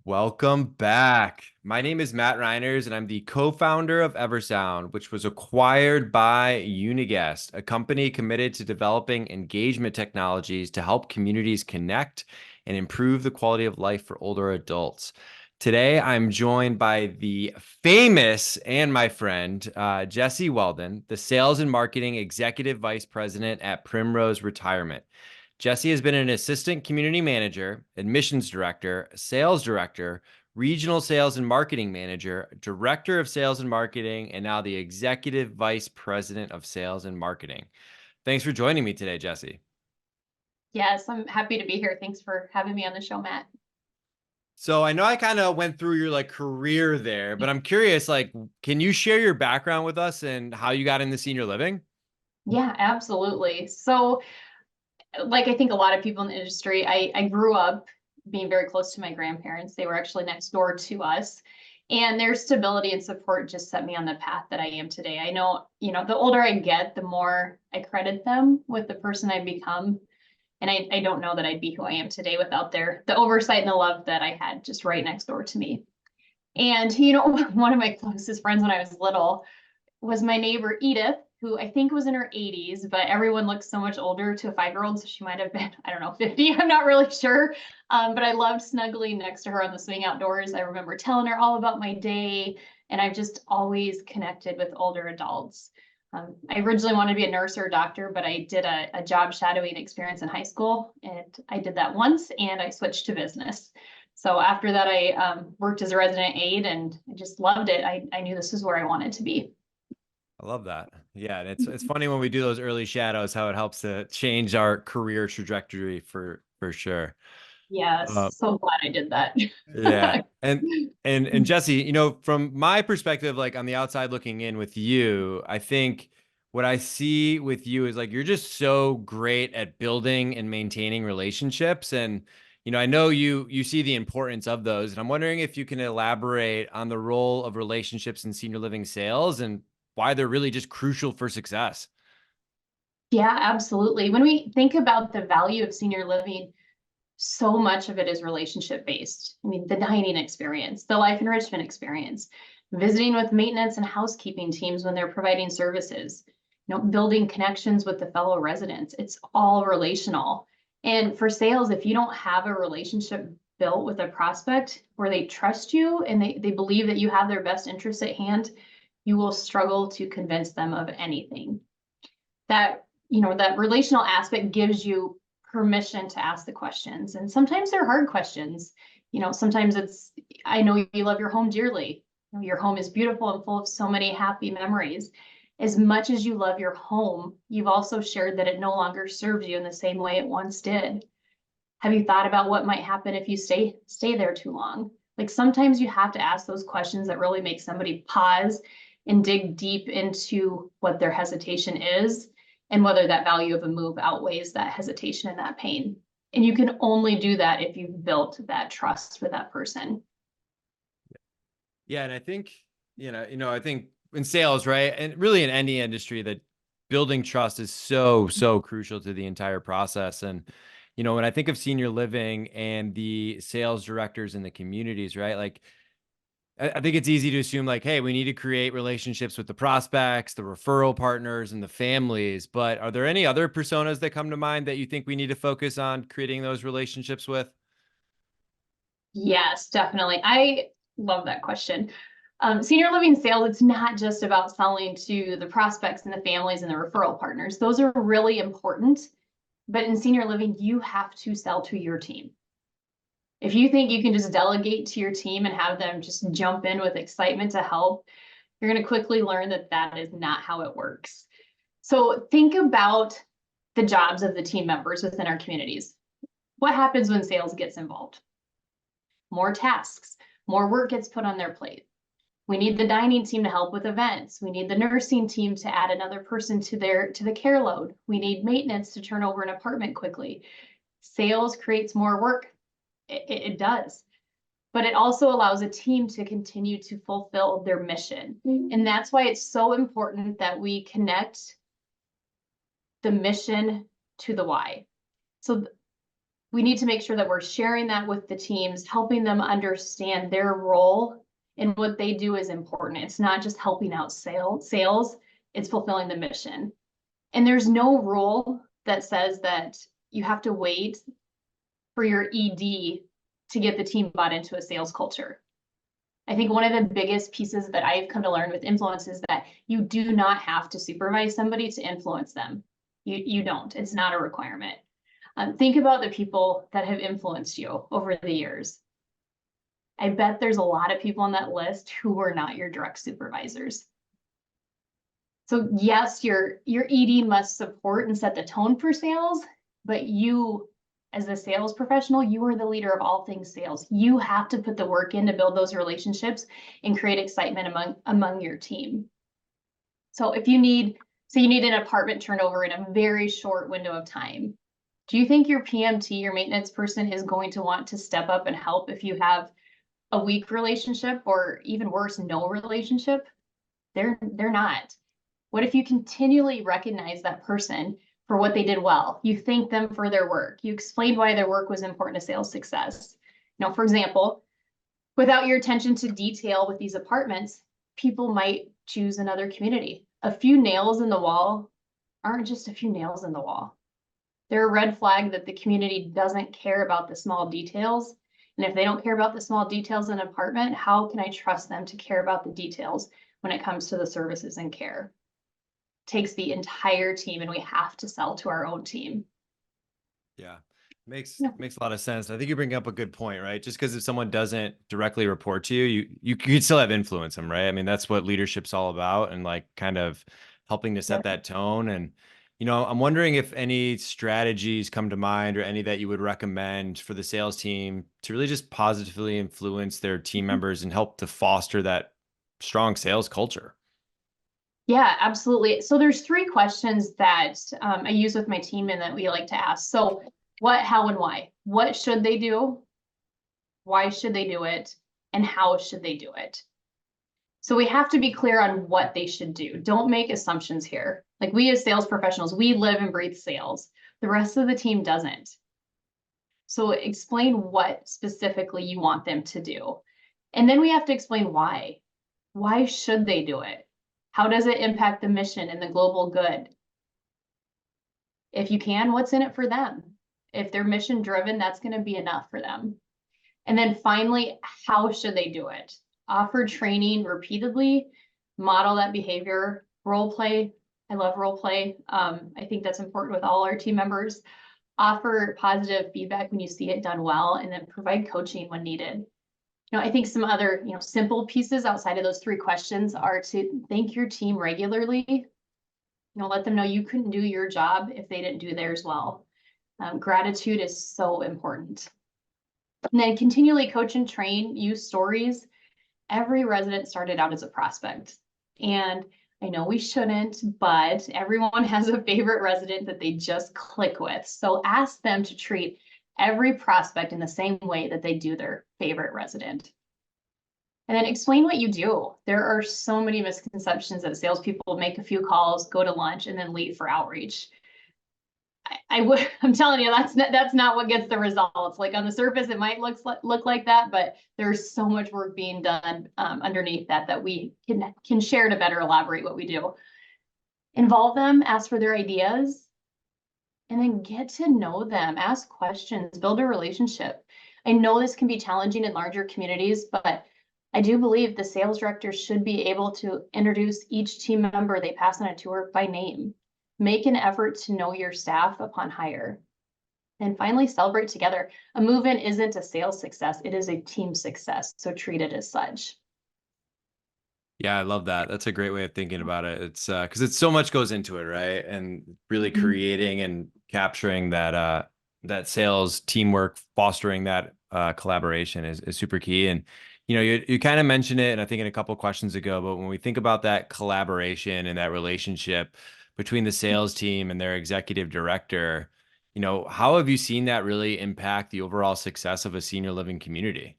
Welcome back. My name is Matt Reiners, and I'm the co-founder of Eversound, which was acquired by Uniguest, a company committed to developing engagement technologies to help communities connect and improve the quality of life for older adults. Today, I'm joined by the famous and my friend, Jessi Weldon, the Sales and Marketing Executive Vice President at Primrose Retirement. Jessi has been an assistant community manager, admissions director, sales director, regional sales and marketing manager, director of sales and marketing, and now the executive vice president of sales and marketing. Thanks for joining me today, Jessi. Yes, I'm happy to be here. Thanks for having me on the show, Matt. So I know I kind of went through your career there, but I'm curious, can you share your background with us and how you got into senior living? Yeah, absolutely. So, like I think a lot of people in the industry, I grew up being very close to my grandparents. They were actually next door to us. And their stability and support just set me on the path that I am today. I know, the older I get, the more I credit them with the person I've become. And I don't know that I'd be who I am today without the oversight and the love that I had just right next door to me. And, one of my closest friends when I was little was my neighbor Edith, who I think was in her 80s, but everyone looks so much older to a 5-year-old. So she might have been, I don't know, 50. I'm not really sure. But I loved snuggling next to her on the swing outdoors. I remember telling her all about my day. And I've just always connected with older adults. I originally wanted to be a nurse or a doctor, but I did a job shadowing experience in high school. And I did that once and I switched to business. So after that, I worked as a resident aide and I just loved it. I knew this is where I wanted to be. I love that. Yeah, and it's funny when we do those early shadows how it helps to change our career trajectory for sure. Uh, Yes, so glad I did that. yeah. And Jessi, from my perspective, like on the outside looking in with you, I think what I see with you is you're just so great at building and maintaining relationships. And I know you see the importance of those. And I'm wondering if you can elaborate on the role of relationships in senior living sales and why they're really just crucial for success. Yeah, absolutely. When we think about the value of senior living, so much of it is relationship based. I mean, the dining experience, the life enrichment experience, visiting with maintenance and housekeeping teams when they're providing services, building connections with the fellow residents. It's all relational. And for sales, if you don't have a relationship built with a prospect where they trust you and they believe that you have their best interests at hand, you will struggle to convince them of anything. That relational aspect gives you permission to ask the questions. And sometimes they're hard questions. Sometimes it's, I know you love your home dearly. Your home is beautiful and full of so many happy memories. As much as you love your home, you've also shared that it no longer serves you in the same way it once did. Have you thought about what might happen if you stay there too long? Like sometimes you have to ask those questions that really make somebody pause and dig deep into what their hesitation is and whether that value of a move outweighs that hesitation and that pain. And you can only do that if you've built that trust with that person. Yeah, and I think, I think in sales, right? And really in any industry that building trust is so crucial to the entire process. And, when I think of senior living and the sales directors in the communities, right? I think it's easy to assume hey, we need to create relationships with the prospects, the referral partners, and the families. But are there any other personas that come to mind that you think we need to focus on creating those relationships with? Yes, definitely. I love that question. Senior living sales, it's not just about selling to the prospects and the families and the referral partners. Those are really important. But in senior living, you have to sell to your team. If you think you can just delegate to your team and have them just jump in with excitement to help, you're going to quickly learn that that is not how it works. So think about the jobs of the team members within our communities. What happens when sales gets involved? More tasks, more work gets put on their plate. We need the dining team to help with events. We need the nursing team to add another person to the care load. We need maintenance to turn over an apartment quickly. Sales creates more work. It does. But it also allows a team to continue to fulfill their mission. And that's why it's so important that we connect the mission to the why. So we need to make sure that we're sharing that with the teams, helping them understand their role and what they do is important. It's not just helping out sales, it's fulfilling the mission. And there's no rule that says that you have to wait for your ED to get the team bought into a sales culture. I think one of the biggest pieces that I've come to learn with influence is that you do not have to supervise somebody to influence them. You don't. It's not a requirement. Think about the people that have influenced you over the years. I bet there's a lot of people on that list who were not your direct supervisors. So yes, your ED must support and set the tone for sales, but you, as a sales professional, you are the leader of all things sales. You have to put the work in to build those relationships and create excitement among your team. So if you need, say you need an apartment turnover in a very short window of time, do you think your PMT, your maintenance person, is going to want to step up and help if you have a weak relationship, or even worse, no relationship? They're not. What if you continually recognize that person for what they did well? You thank them for their work. You explained why their work was important to sales success. You know, for example, without your attention to detail with these apartments, people might choose another community. A few nails in the wall aren't just a few nails in the wall. They're a red flag that the community doesn't care about the small details. And if they don't care about the small details in an apartment, how can I trust them to care about the details when it comes to the services and care? It takes the entire team, and we have to sell to our own team. Yeah. Yeah. Makes a lot of sense. I think you bring up a good point, right? Just because if someone doesn't directly report to you, you could still have influence them, right? I mean, that's what leadership's all about, and like kind of helping to set that tone. And I'm wondering if any strategies come to mind or any that you would recommend for the sales team to really just positively influence their team members and help to foster that strong sales culture. Yeah, absolutely. So there's three questions that I use with my team and that we like to ask. So what, how, and why? What should they do? Why should they do it? And how should they do it? So we have to be clear on what they should do. Don't make assumptions here. Like, we as sales professionals, we live and breathe sales. The rest of the team doesn't. So explain what specifically you want them to do. And then we have to explain why. Why should they do it? How does it impact the mission and the global good? If you can, what's in it for them? If they're mission driven, that's going to be enough for them. And then finally, how should they do it? Offer training repeatedly, model that behavior, role play. I love role play. I think that's important with all our team members. Offer positive feedback when you see it done well, and then provide coaching when needed. I think some other, simple pieces outside of those three questions are to thank your team regularly. Let them know you couldn't do your job if they didn't do theirs well. Gratitude is so important. And then continually coach and train, use stories. Every resident started out as a prospect. And I know we shouldn't, but everyone has a favorite resident that they just click with. So ask them to treat every prospect in the same way that they do their favorite resident. And then explain what you do. There are so many misconceptions that salespeople make a few calls, go to lunch, and then leave for outreach. I'm telling you, that's not what gets the results. Like, on the surface, it might look like that, but there's so much work being done underneath that we can share to better elaborate what we do. Involve them, ask for their ideas, and then get to know them. Ask questions, build a relationship. I know this can be challenging in larger communities, but I do believe the sales director should be able to introduce each team member they pass on a tour by name. Make an effort to know your staff upon hire. And finally, celebrate together. A move-in isn't a sales success, it is a team success, so treat it as such. Yeah, I love that. That's a great way of thinking about it. It's because it's so much goes into it, right? And really creating and capturing that sales teamwork, fostering that collaboration is super key. And you kind of mentioned it, and I think in a couple of questions ago, but when we think about that collaboration and that relationship between the sales team and their executive director, how have you seen that really impact the overall success of a senior living community?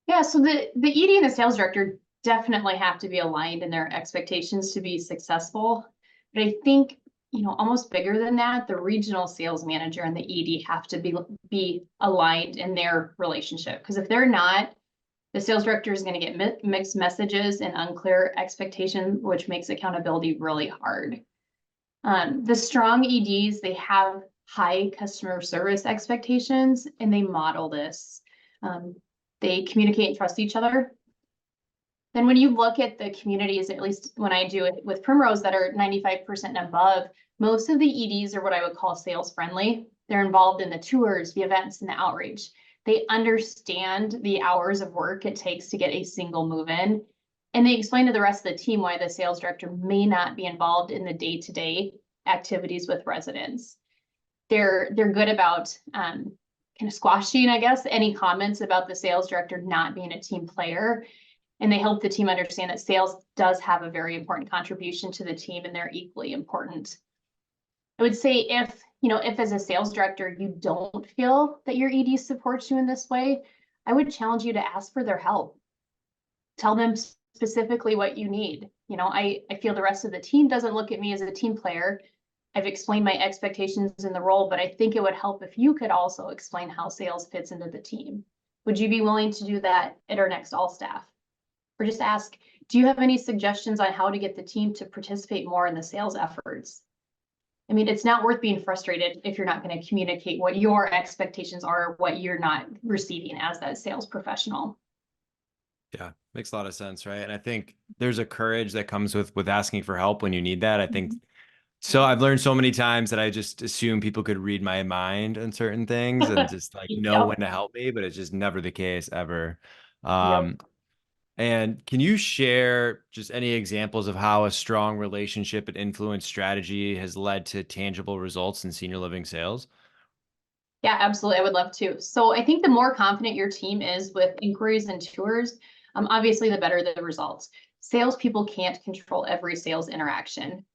Yeah, so the ED and the sales director definitely have to be aligned in their expectations to be successful. But I think almost bigger than that, the regional sales manager and the ED have to be aligned in their relationship. Because if they're not, the sales director is going to get mixed messages and unclear expectation, which makes accountability really hard. The strong EDs, they have high customer service expectations and they model this. They communicate and trust each other. Then when you look at the communities, at least when I do it with Primrose that are 95% and above, most of the EDs are what I would call sales friendly. They're involved in the tours, the events, and the outreach. They understand the hours of work it takes to get a single move in. And they explain to the rest of the team why the sales director may not be involved in the day-to-day activities with residents. They're good about kind of squashing, I guess, any comments about the sales director not being a team player. And they help the team understand that sales does have a very important contribution to the team and they're equally important. I would say if as a sales director, you don't feel that your ED supports you in this way, I would challenge you to ask for their help. Tell them specifically what you need. I feel the rest of the team doesn't look at me as a team player. I've explained my expectations in the role, but I think it would help if you could also explain how sales fits into the team. Would you be willing to do that at our next all staff? Or just ask, do you have any suggestions on how to get the team to participate more in the sales efforts? I mean, it's not worth being frustrated if you're not going to communicate what your expectations are, what you're not receiving as that sales professional. Yeah, makes a lot of sense, right? And I think there's a courage that comes with asking for help when you need that. I think so. I've learned so many times that I just assume people could read my mind on certain things and just like know Yep. when to help me, but it's just never the case ever. Yep. And can you share just any examples of how a strong relationship and influence strategy has led to tangible results in senior living sales? Yeah, absolutely. I would love to. So I think the more confident your team is with inquiries and tours, obviously the better the results. Salespeople can't control every sales interaction.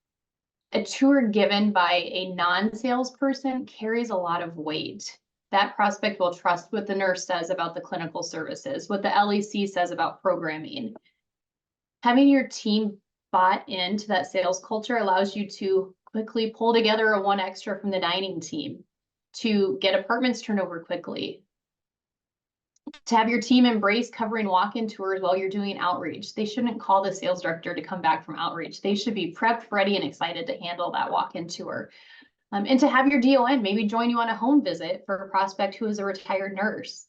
A tour given by a non-salesperson carries a lot of weight. That prospect will trust what the nurse says about the clinical services, what the LEC says about programming. Having your team bought into that sales culture allows you to quickly pull together a one extra from the dining team, to get apartments turned over quickly, to have your team embrace covering walk-in tours while you're doing outreach. They shouldn't call the sales director to come back from outreach. They should be prepped, ready, and excited to handle that walk-in tour. And to have your DON maybe join you on a home visit for a prospect who is a retired nurse.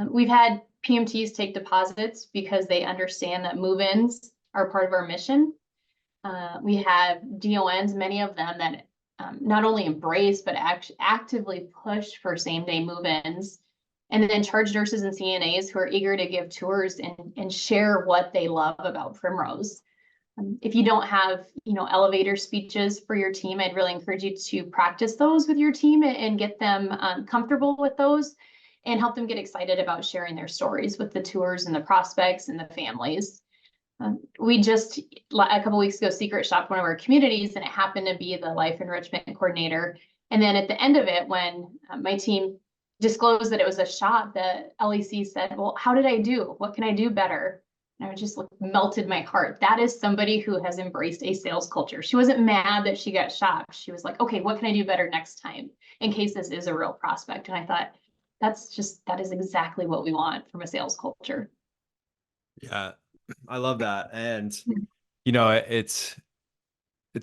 We've had PMTs take deposits because they understand that move-ins are part of our mission. We have DONs, many of them that not only embrace, but actively push for same-day move-ins. And then charge nurses and CNAs who are eager to give tours and share what they love about Primrose. If you don't have, elevator speeches for your team, I'd really encourage you to practice those with your team and get them comfortable with those and help them get excited about sharing their stories with the tours and the prospects and the families. We just, a couple weeks ago, secret shopped one of our communities and it happened to be the life enrichment coordinator. And then at the end of it, when my team disclosed that it was a shop, the LEC said, well, how did I do? What can I do better? And I just melted my heart. That is somebody who has embraced a sales culture. She wasn't mad that she got shopped. She was like, okay, what can I do better next time in case this is a real prospect? And I thought, that is exactly what we want from a sales culture. Yeah, I love that. And it's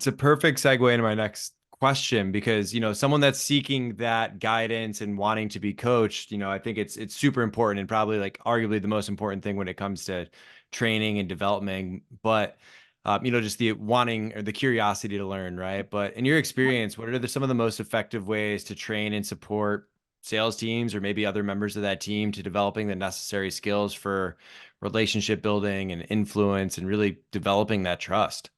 a perfect segue into my next question because someone that's seeking that guidance and wanting to be coached, I think it's super important and probably like arguably the most important thing when it comes to training and development, but just the wanting or the curiosity to learn, right? But in your experience, what are some of the most effective ways to train and support sales teams or maybe other members of that team to developing the necessary skills for relationship building and influence and really developing that trust?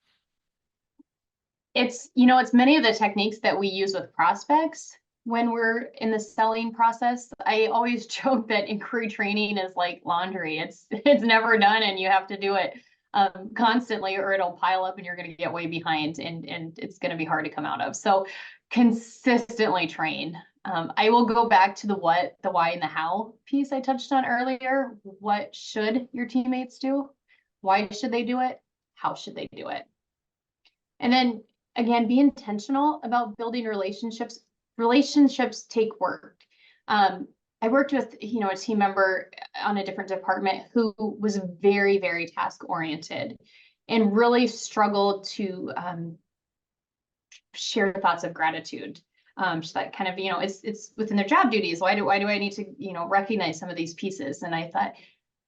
It's many of the techniques that we use with prospects when we're in the selling process. I always joke that inquiry training is like laundry. It's never done and you have to do it constantly or it'll pile up and you're going to get way behind and it's going to be hard to come out of. So consistently train. I will go back to the what, the why, and the how piece I touched on earlier. What should your teammates do? Why should they do it? How should they do it? And then again, be intentional about building relationships. Relationships take work. I worked with, a team member on a different department who was very, very task oriented and really struggled to share thoughts of gratitude. So that kind of, it's within their job duties. Why do I need to, recognize some of these pieces? And I thought,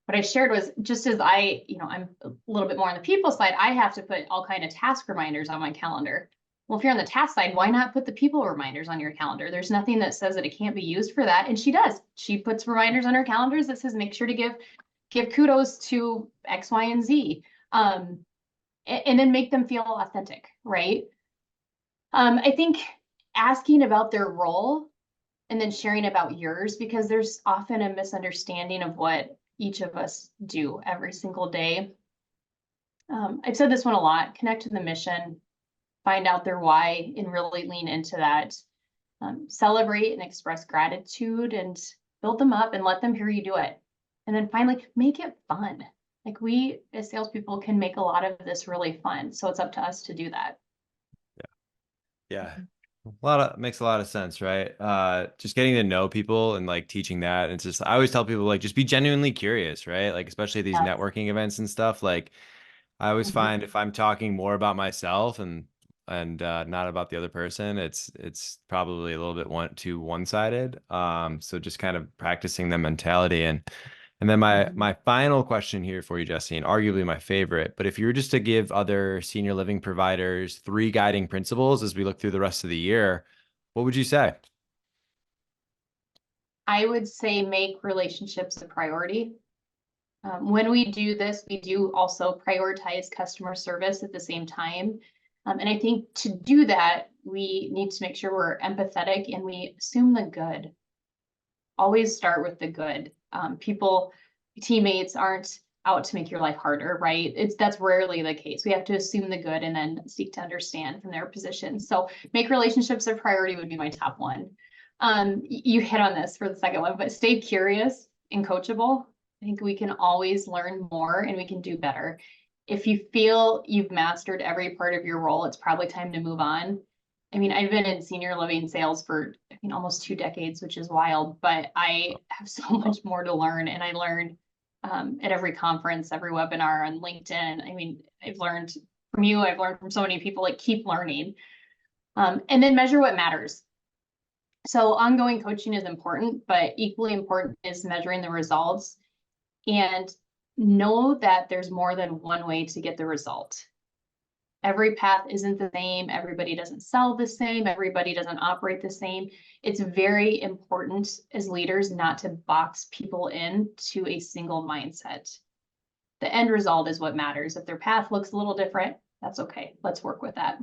what I shared was, just as I'm a little bit more on the people side, I have to put all kind of task reminders on my calendar. Well, if you're on the task side, why not put the people reminders on your calendar? There's nothing that says that it can't be used for that. And she does. She puts reminders on her calendars that says, make sure to give kudos to X, Y, and Z. And then make them feel authentic, right? I think asking about their role and then sharing about yours, because there's often a misunderstanding of what each of us do every single day. I've said this one a lot: connect to the mission, find out their why, and really lean into that. Celebrate and express gratitude and build them up and let them hear you do it. And then finally, make it fun. Like, we as salespeople can make a lot of this really fun. So it's up to us to do that. Yeah. Makes a lot of sense, right? Just getting to know people and like teaching that. And it's just, I always tell people, like, just be genuinely curious, right? Like, especially these Yes. networking events and stuff. Like, I always find if I'm talking more about myself and not about the other person, it's probably a little bit too one-sided. So just kind of practicing the mentality. And then my final question here for you, Jessi, and arguably my favorite, but if you were just to give other senior living providers 3 guiding principles as we look through the rest of the year, what would you say? I would say make relationships a priority. When we do this, we do also prioritize customer service at the same time. And I think to do that, we need to make sure we're empathetic and we assume the good. Always start with the good. Teammates aren't out to make your life harder, right? That's rarely the case. We have to assume the good and then seek to understand from their position. So make relationships a priority would be my top one. You hit on this for the second one, but stay curious and coachable. I think we can always learn more and we can do better. If you feel you've mastered every part of your role, it's probably time to move on. I mean, I've been in senior living sales for, almost 2 decades, which is wild, but I have so much more to learn. And I learn at every conference, every webinar on LinkedIn. I mean, I've learned from you, I've learned from so many people. Like, keep learning. And then measure what matters. So ongoing coaching is important, but equally important is measuring the results. And know that there's more than one way to get the result. Every path isn't the same. Everybody doesn't sell the same. Everybody doesn't operate the same. It's very important as leaders not to box people into a single mindset. The end result is what matters. If their path looks a little different, that's okay. Let's work with that.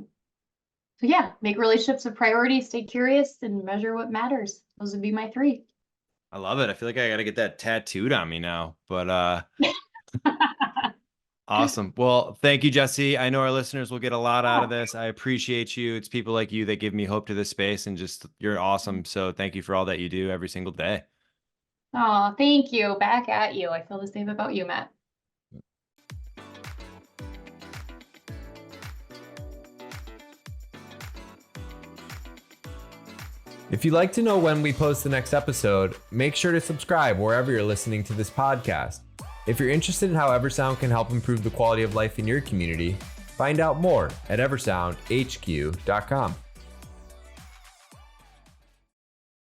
So yeah, make relationships a priority, stay curious, and measure what matters. Those would be my 3. I love it. I feel like I got to get that tattooed on me now, but awesome. Well, thank you, Jessi. I know our listeners will get a lot out of this. I appreciate you. It's people like you that give me hope to this space, and just, you're awesome. So thank you for all that you do every single day. Oh, thank you. Back at you. I feel the same about you, Matt. If you'd like to know when we post the next episode, make sure to subscribe wherever you're listening to this podcast. If you're interested in how Eversound can help improve the quality of life in your community, find out more at eversoundhq.com.